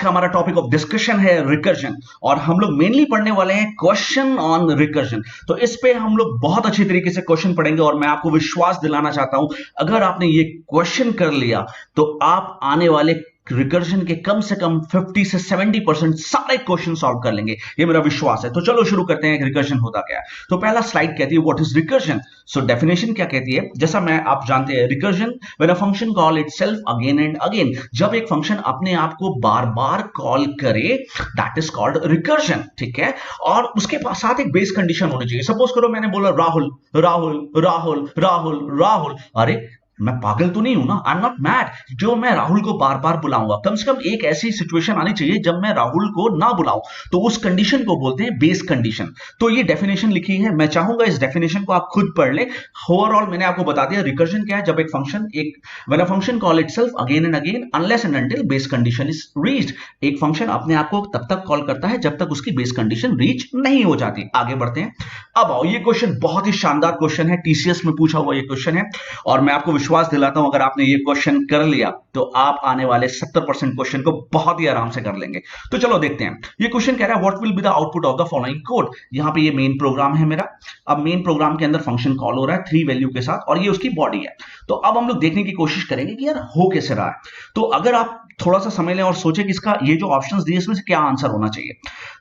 का हमारा topic of discussion है रिकर्जन, और हम लोग मेनली पढ़ने वाले हैं क्वेश्चन ऑन रिकर्जन। तो इस पे हम लोग बहुत अच्छी तरीके से क्वेश्चन पढ़ेंगे, और मैं आपको विश्वास दिलाना चाहता हूं अगर आपने ये क्वेश्चन कर लिया तो आप आने वाले रिकर्जन के कम से कम 50 से 70% सारे क्वेश्चन सॉल्व कर लेंगे, ये मेरा विश्वास है। तो चलो शुरू करते हैं, रिकर्जन होता क्या है। तो पहला स्लाइड कहती है what is recursion. So definition क्या कहती है, जैसा मैं आप जानते हैं recursion when a function call itself again and again, जब एक फंक्शन अपने आप को बार बार कॉल करे दैट इज कॉल्ड रिकर्जन, ठीक है। और उसके पास साथ एक बेस कंडीशन होनी चाहिए। सपोज करो मैंने बोला राहुल राहुल राहुल राहुल राहुल, अरे मैं पागल तो नहीं हूं ना, आई एम नॉट मैड जो मैं राहुल को बार बार बुलाऊंगा। कम से कम एक ऐसी सिचुएशन आनी चाहिए जब मैं राहुल को ना बुलाऊं, तो उस कंडीशन को बोलते हैं बेस कंडीशन। तो ये डेफिनेशन लिखी है, मैं चाहूंगा इस डेफिनेशन को आप खुद पढ़ ले। ओवरऑल मैंने आपको बता दिया रिकर्जन क्या है, जब एक function when a function call itself again and again unless and until base condition is reached. एक फंक्शन अपने आप को तब तक कॉल करता है जब तक उसकी बेस कंडीशन रीच नहीं हो जाती। आगे बढ़ते हैं। अब आओ, ये क्वेश्चन बहुत ही शानदार क्वेश्चन है, टीसीएस में पूछा हुआ ये क्वेश्चन है, और मैं आपको विश्वास दिलाता हूं अगर आपने ये क्वेश्चन कर लिया तो आप आने वाले 70% क्वेश्चन को बहुत ही आराम से कर लेंगे। तो चलो देखते हैं। ये क्वेश्चन कह रहा है what will be the output of the following code. यहां पे ये मेन प्रोग्राम है मेरा। अब मेन प्रोग्राम के अंदर फंक्शन कॉल हो रहा है 3 वैल्यू के साथ, और ये उसकी बॉडी है। तो अब हम लोग देखने की कोशिश करेंगे कि यार हो कैसे रहा है। तो अगर आप थोड़ा सा समय लें और सोचें कि इसका ये जो ऑप्शंस दिए इसमें से क्या आंसर होना चाहिए,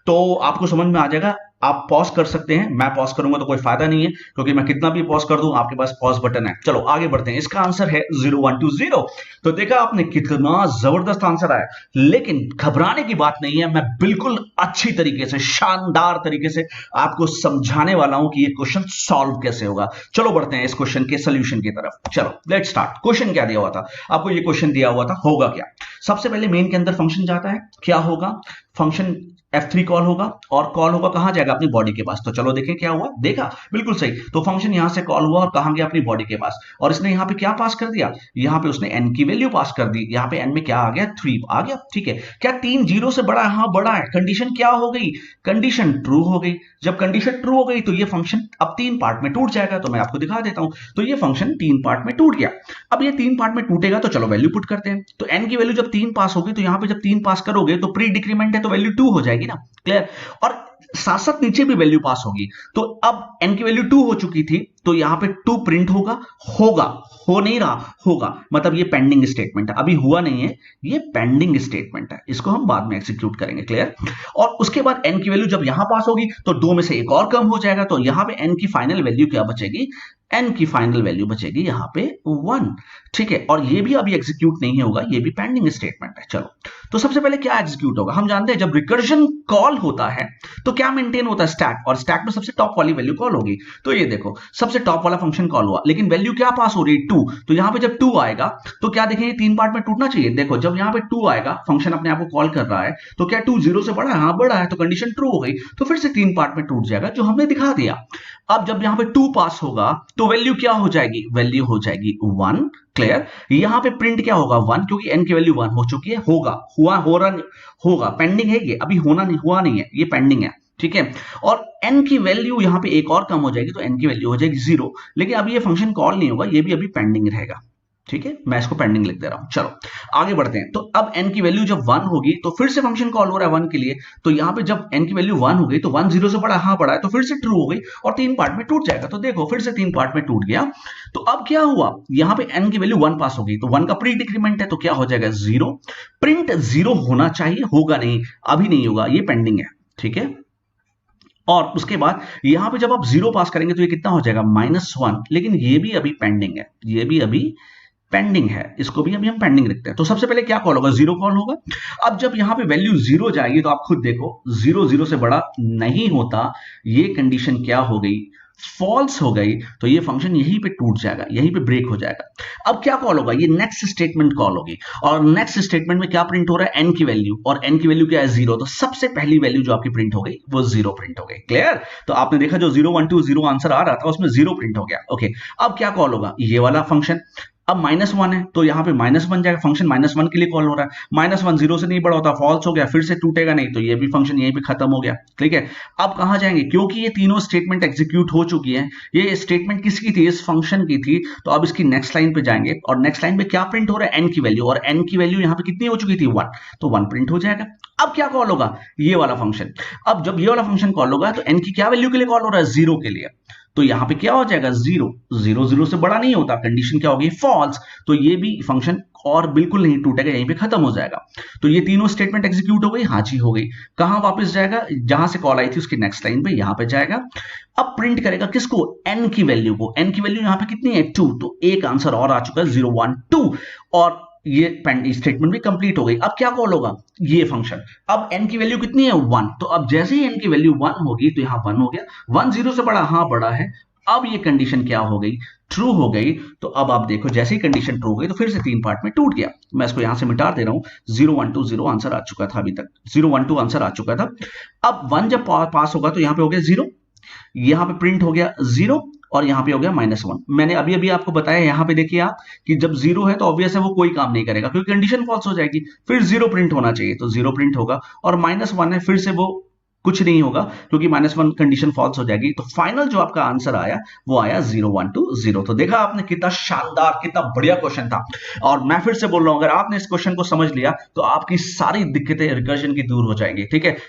तो आपको समझ में आ जाएगा। आप पॉज कर सकते हैं, मैं पॉज करूंगा तो कोई फायदा नहीं है क्योंकि मैं कितना भी पॉज कर दूं आपके पास पॉज बटन है। चलो आगे बढ़ते हैं। इसका आंसर है 0120। तो देखा आपने कितना जबरदस्त आंसर आया, लेकिन घबराने की बात नहीं है। मैं बिल्कुल अच्छी तरीके से, शानदार तरीके से आपको समझाने वाला हूं कि ये क्वेश्चन सॉल्व कैसे होगा। चलो बढ़ते हैं इस क्वेश्चन के सोल्यूशन की तरफ। चलो लेट्स स्टार्ट। क्वेश्चन क्या दिया हुआ था आपको, ये क्वेश्चन दिया हुआ था होगा क्या। सबसे पहले मेन के अंदर फंक्शन जाता है, क्या होगा, फंक्शन F3 कॉल होगा, और कॉल होगा कहां जाएगा, अपनी बॉडी के पास। तो चलो देखें क्या हुआ, देखा बिल्कुल सही। तो फंक्शन यहां से कॉल हुआ और कहां गया, अपनी बॉडी के पास, और इसने यहां पे क्या पास कर दिया, यहां पे उसने n की वैल्यू पास कर दी। यहां पे n में क्या आ गया, 3 आ गया, ठीक है। क्या 3 0 से बड़ा है, हाँ बड़ा है। कंडीशन क्या हो गई, कंडीशन ट्रू हो गई। जब कंडीशन ट्रू हो गई तो ये फंक्शन अब 3 पार्ट में टूट जाएगा। तो मैं आपको दिखा देता हूं। तो ये फंक्शन 3 पार्ट में टूट गया। अब ये 3 पार्ट में टूटेगा तो चलो वैल्यू पुट करते हैं। तो n की वैल्यू जब 3 पास होगी, तो यहां पे जब 3 पास करोगे तो प्री डिक्रीमेंट है तो वैल्यू 2 हो जाएगी ना, क्लियर। और साथ साथ नीचे भी वैल्यू पास होगी। तो अब n की वैल्यू 2 हो चुकी थी, तो यहां पे 2 प्रिंट होगा, हो नहीं रहा, होगा, मतलब ये पेंडिंग स्टेटमेंट है, अभी हुआ नहीं है, ये पेंडिंग स्टेटमेंट है, इसको हम बाद में एग्जीक्यूट करेंगे, क्लियर। और उसके बाद n की वैल्यू जब यहां पास होगी तो 2 में से एक और कम हो जाएगा। तो यहां पे n की फाइनल वैल्यू क्या बचेगी, n की फाइनल वैल्यू बचेगी यहां पे 1, ठीक है। और ये भी अभी एग्जीक्यूट नहीं होगा, ये भी पेंडिंग स्टेटमेंट है। चलो तो सबसे पहले क्या एग्जीक्यूट होगा, हम जानते हैं जब रिकर्जन कॉल होता है तो क्या मेंटेन होता है, स्टैक, और स्टैक में सबसे टॉप वाली वैल्यू कॉल होगी। तो ये देखो सबसे टॉप वाला फंक्शन कॉल हुआ, लेकिन वैल्यू क्या पास हो रही है, 2। तो यहां पे जब 2 आएगा तो क्या देखेंगे, 3 पार्ट में टूटना चाहिए। देखो जब यहां पे 2 आएगा, फंक्शन अपने आप को कॉल कर रहा है, तो क्या 2 0 से बड़ा है, हाँ बड़ा है, तो कंडीशन ट्रू हो गई। तो फिर से 3 पार्ट में टूट जाएगा जो हमने दिखा दिया। अब जब यहां पे 2 पास होगा तो वैल्यू क्या हो जाएगी, वैल्यू हो जाएगी 1, क्लियर। यहां पे प्रिंट क्या होगा, 1, क्योंकि n की वैल्यू 1 हो चुकी है। होगा, हुआ, हो रहा, होगा, पेंडिंग है, ये अभी होना नहीं, हुआ नहीं है, ये पेंडिंग है, ठीक है। और n की वैल्यू यहां पे एक और कम हो जाएगी, तो n की वैल्यू हो जाएगी 0। लेकिन अभी ये फंक्शन कॉल नहीं होगा, ये भी अभी पेंडिंग रहेगा, ठीक है। मैं इसको पेंडिंग लिख दे रहा हूं। चलो आगे बढ़ते हैं। तो अब n की वैल्यू जब 1 होगी तो फिर से फंक्शन कॉल हो रहा है 1 के लिए। तो यहां पे जब n की वैल्यू 1 हो गई तो 1 0 से बड़ा, हाँ बड़ा है, तो फिर से ट्रू हो गई और 3 पार्ट में टूट जाएगा। तो देखो फिर से 3 पार्ट में टूट गया। तो अब क्या हुआ, यहां पे n की वैल्यू 1 पास हो गई, तो 1 का प्री डिक्रीमेंट है, तो क्या हो जाएगा 0। प्रिंट 0 होना चाहिए, होगा नहीं, अभी नहीं होगा, ये पेंडिंग है, ठीक है। और उसके बाद यहां पे जब आप 0 पास करेंगे तो ये कितना हो जाएगा, -1। लेकिन ये भी अभी पेंडिंग है, ये भी अभी पेंडिंग है, इसको भी अभी हम पेंडिंग रखते हैं। तो सबसे पहले क्या कॉल होगा, 0 कॉल होगा। अब जब यहां पे वैल्यू 0 जाएगी तो आप खुद देखो 0 0 से बड़ा नहीं होता, ये कंडीशन क्या हो गई, फॉल्स हो गई। तो ये फंक्शन यहीं पे टूट जाएगा, यहीं पे ब्रेक हो जाएगा। अब क्या कॉल होगा, ये नेक्स्ट स्टेटमेंट कॉल होगी, और नेक्स्ट स्टेटमेंट में क्या प्रिंट हो रहा है, n की वैल्यू, और n की वैल्यू क्या है 0। तो सबसे पहली वैल्यू जो आपकी प्रिंट हो गई वो 0 प्रिंट हो गई, क्लियर। तो आपने देखा जो 0120 आंसर आ रहा था उसमें 0 प्रिंट हो गया, ओके। अब क्या कॉल होगा, ये वाला फंक्शन, अब -1 है तो यहाँ पे -1 जाएगा, फंक्शन -1 के लिए कॉल हो रहा है। -1 0 से नहीं बड़ा होता, फॉल्स हो गया, फिर से टूटेगा नहीं, तो ये भी फंक्शन यहीं पे खत्म हो गया। ठीक है, अब कहाँ जाएंगे, क्योंकि ये तीनों स्टेटमेंट एग्जीक्यूट हो चुकी है। ये स्टेटमेंट किसकी थी, इस फंक्शन की थी। तो अब इसकी नेक्स्ट लाइन पे जाएंगे और नेक्स्ट लाइन पे क्या प्रिंट हो रहा है, n की वैल्यू, और n की वैल्यू यहाँ पे कितनी हो चुकी थी, 1, तो 1 प्रिंट हो जाएगा। अब क्या कॉल होगा, ये वाला फंक्शन। अब जब ये वाला फंक्शन कॉल होगा तो n की क्या वैल्यू के लिए कॉल हो रहा है, 0 के लिए। तो यहां पे क्या हो जाएगा, 0 0 0 से बड़ा नहीं होता, कंडीशन क्या होगी, फॉल्स। तो ये भी फंक्शन और बिल्कुल नहीं टूटेगा, यहीं पे खत्म हो जाएगा। तो ये तीनों स्टेटमेंट एग्जीक्यूट हो गई, हाँ जी हो गई। कहां वापस जाएगा, जहां से कॉल आई थी उसकी नेक्स्ट लाइन पे, यहां पे जाएगा। अब प्रिंट करेगा किसको, n की वैल्यू को। n की वैल्यू यहां पे कितनी है, 2, तो एक आंसर और आ चुका है, 0 1 2, और ये स्टेटमेंट भी कंप्लीट हो गई। अब क्या कॉल होगा, ये फंक्शन। अब n की वैल्यू कितनी है, 1, तो अब जैसे ही n की वैल्यू 1 होगी तो यहां 1 हो गया। 1 0 से बड़ा, हाँ बड़ा है। अब ये कंडीशन क्या हो गई, ट्रू हो गई। तो अब आप देखो जैसे ही कंडीशन ट्रू हो गई तो फिर से 3 पार्ट में टूट गया। मैं इसको यहां से मिटा दे रहा हूं, 0 1 2 0 आंसर आ चुका था, अभी तक 0 1 2 आंसर आ चुका था। अब 1 जब पास होगा तो यहां पे हो गया 0, यहां पे प्रिंट हो गया 0, और यहां पे हो गया -1। मैंने अभी अभी आपको बताया, यहां पे देखिए आप कि जब 0 है तो ऑब्वियस है वो कोई काम नहीं करेगा, क्योंकि कंडीशन फॉल्स हो जाएगी। फिर 0 प्रिंट होना चाहिए, तो 0 प्रिंट होगा, और -1 है, फिर से वो कुछ नहीं होगा, क्योंकि -1 कंडीशन फॉल्स हो जाएगी। तो फाइनल जो आपका आंसर आया वो आया 0 1 2 0। तो देखा आपने, कितना शानदार, कितना बढ़िया क्वेश्चन था। और मैं फिर से बोल रहा हूं, अगर आपने इस क्वेश्चन को समझ लिया तो आपकी सारी दिक्कतें रिकर्जन की दूर हो जाएंगी। ठीक है।